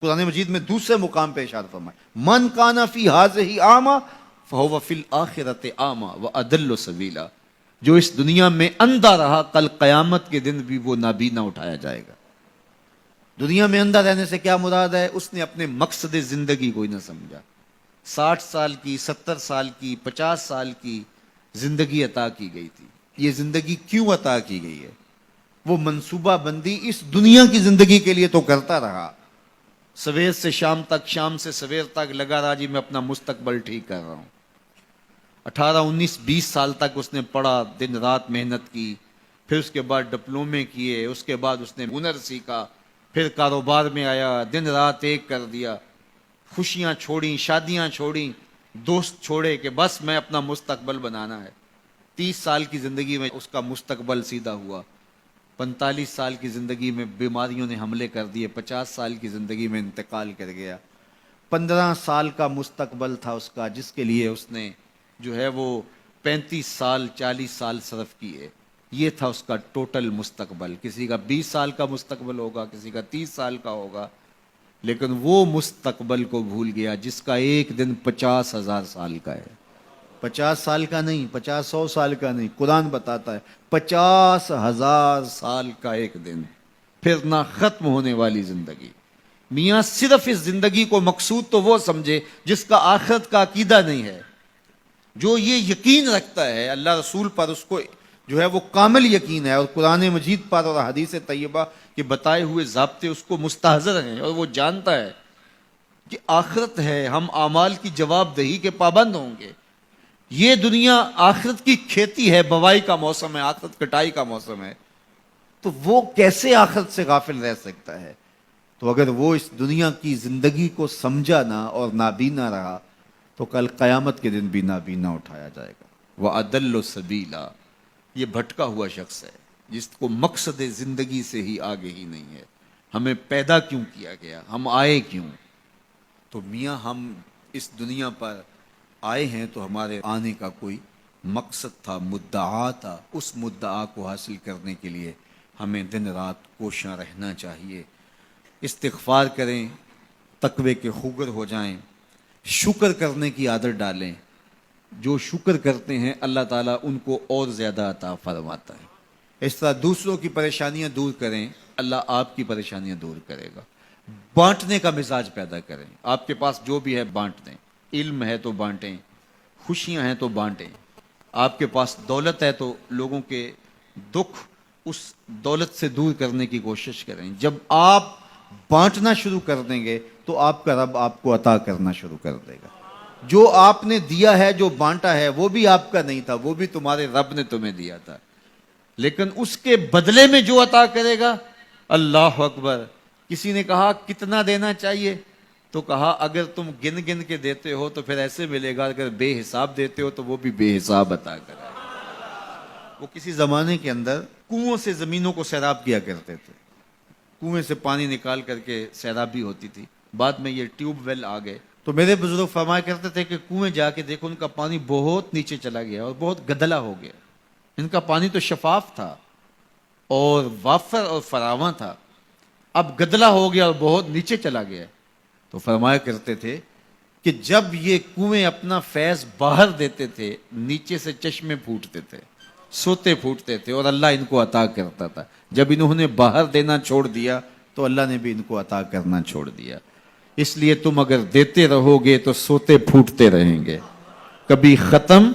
قرآن مجید میں دوسرے مقام پہ اشارہ فرمائے من کانا فی ہذہ اعمی فہو فی الآخرۃ اعمی واضل سبیلا، جو اس دنیا میں اندھا رہا کل قیامت کے دن بھی وہ نابینا اٹھایا جائے گا۔ دنیا میں اندھا رہنے سے کیا مراد ہے؟ اس نے اپنے مقصد زندگی کو ہی نہ سمجھا۔ 60 سال کی، 70 سال کی، 50 سال کی زندگی عطا کی گئی تھی۔ یہ زندگی کیوں عطا کی گئی ہے؟ وہ منصوبہ بندی اس دنیا کی زندگی کے لیے تو کرتا رہا، سویر سے شام تک، شام سے سویر تک لگا رہا، جی میں اپنا مستقبل ٹھیک کر رہا ہوں۔ 18 19 20 سال تک اس نے پڑھا، دن رات محنت کی، پھر اس کے بعد ڈپلومے کیے، اس کے بعد اس نے ہنر سیکھا، پھر کاروبار میں آیا، دن رات ایک کر دیا، خوشیاں چھوڑیں، شادیاں چھوڑیں، دوست چھوڑے کہ بس میں اپنا مستقبل بنانا ہے۔ 30 سال کی زندگی میں اس کا مستقبل سیدھا ہوا، 45 سال کی زندگی میں بیماریوں نے حملے کر دیے، 50 سال کی زندگی میں انتقال کر گیا۔ 15 سال کا مستقبل تھا اس کا، جس کے لیے اس نے جو ہے وہ 35 سال 40 سال صرف کیے۔ یہ تھا اس کا ٹوٹل مستقبل۔ کسی کا 20 سال کا مستقبل ہوگا، کسی کا 30 سال کا ہوگا، لیکن وہ مستقبل کو بھول گیا جس کا ایک دن 50,000 سال کا ہے۔ 50 سال کا نہیں، 100 سال کا نہیں، قرآن بتاتا ہے 50,000 سال کا ایک دن، پھر نہ ختم ہونے والی زندگی۔ میاں صرف اس زندگی کو مقصود تو وہ سمجھے جس کا آخرت کا عقیدہ نہیں ہے، جو یہ یقین رکھتا ہے اللہ رسول پر، اس کو جو ہے وہ کامل یقین ہے، اور قرآن مجید پر اور حدیث طیبہ کے بتائے ہوئے ضابطے اس کو مستحضر ہیں، اور وہ جانتا ہے کہ آخرت ہے، ہم اعمال کی جواب دہی کے پابند ہوں گے۔ یہ دنیا آخرت کی کھیتی ہے، بوائی کا موسم ہے، آخرت کٹائی کا موسم ہے، تو وہ کیسے آخرت سے غافل رہ سکتا ہے؟ تو اگر وہ اس دنیا کی زندگی کو سمجھا نہ اور نابینا رہا تو کل قیامت کے دن بھی نابینا اٹھایا جائے گا۔ وَأَضَلُّ سَبِيلًا، یہ بھٹکا ہوا شخص ہے جس کو مقصد زندگی سے ہی آگے ہی نہیں ہے۔ ہمیں پیدا کیوں کیا گیا؟ ہم آئے کیوں؟ تو میاں ہم اس دنیا پر آئے ہیں تو ہمارے آنے کا کوئی مقصد تھا، مدعا تھا۔ اس مدعا کو حاصل کرنے کے لیے ہمیں دن رات کوشاں رہنا چاہیے، استغفار کریں، تقوی کے خوگر ہو جائیں، شکر کرنے کی عادت ڈالیں۔ جو شکر کرتے ہیں اللہ تعالیٰ ان کو اور زیادہ عطا فرماتا ہے۔ اس طرح دوسروں کی پریشانیاں دور کریں، اللہ آپ کی پریشانیاں دور کرے گا۔ بانٹنے کا مزاج پیدا کریں، آپ کے پاس جو بھی ہے بانٹ دیں، علم ہے تو بانٹیں، خوشیاں ہیں تو بانٹیں، آپ کے پاس دولت ہے تو لوگوں کے دکھ اس دولت سے دور کرنے کی کوشش کریں۔ جب آپ بانٹنا شروع کر دیں گے تو آپ کا رب آپ کو عطا کرنا شروع کر دے گا۔ جو آپ نے دیا ہے، جو بانٹا ہے، وہ بھی آپ کا نہیں تھا، وہ بھی تمہارے رب نے تمہیں دیا تھا، لیکن اس کے بدلے میں جو عطا کرے گا، اللہ اکبر۔ کسی نے کہا کتنا دینا چاہیے؟ تو کہا اگر تم گن گن کے دیتے ہو تو پھر ایسے ملے گا، اگر بے حساب دیتے ہو تو وہ بھی بے حساب عطا کرے گا۔ وہ کسی زمانے کے اندر کنووں سے زمینوں کو سیراب کیا کرتے تھے، کنویں سے پانی نکال کر کے سیرابی ہوتی تھی۔ بعد میں یہ ٹیوب ویل آ گئے تو میرے بزرگ فرمایا کرتے تھے کہ کنویں جا کے دیکھو، ان کا پانی بہت نیچے چلا گیا اور بہت گدلا ہو گیا۔ ان کا پانی تو شفاف تھا اور وافر اور فراواں تھا، اب گدلا ہو گیا اور بہت نیچے چلا گیا۔ تو فرمایا کرتے تھے کہ جب یہ کنویں اپنا فیض باہر دیتے تھے، نیچے سے چشمے پھوٹتے تھے، سوتے پھوٹتے تھے، اور اللہ ان کو عطا کرتا تھا۔ جب انہوں نے باہر دینا چھوڑ دیا تو اللہ نے بھی ان کو عطا کرنا چھوڑ دیا۔ اس لیے تم اگر دیتے رہو گے تو سوتے پھوٹتے رہیں گے، کبھی ختم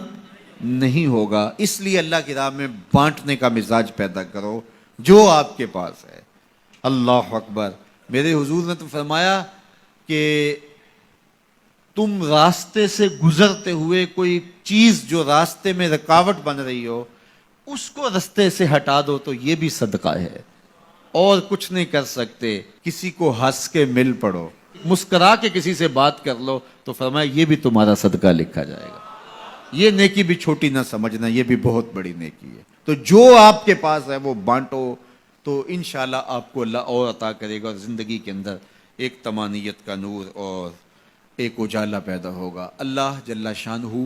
نہیں ہوگا۔ اس لیے اللہ کی راہ میں بانٹنے کا مزاج پیدا کرو جو آپ کے پاس ہے۔ اللہ اکبر۔ میرے حضور نے تو فرمایا کہ تم راستے سے گزرتے ہوئے کوئی چیز جو راستے میں رکاوٹ بن رہی ہو، اس کو راستے سے ہٹا دو تو یہ بھی صدقہ ہے۔ اور کچھ نہیں کر سکتے، کسی کو ہنس کے مل پڑو، مسکرا کے کسی سے بات کر لو تو فرمایا یہ بھی تمہارا صدقہ لکھا جائے گا۔ یہ نیکی بھی چھوٹی نہ سمجھنا، یہ بھی بہت بڑی نیکی ہے۔ تو جو آپ کے پاس ہے وہ بانٹو تو انشاءاللہ آپ کو اللہ اور عطا کرے گا، اور زندگی کے اندر ایک طمانیت کا نور اور ایک اجالا پیدا ہوگا۔ اللہ جل شانہ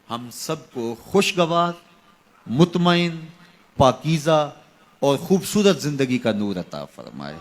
ہم سب کو خوشگوار، مطمئن، پاکیزہ اور خوبصورت زندگی کا نور عطا فرمائے۔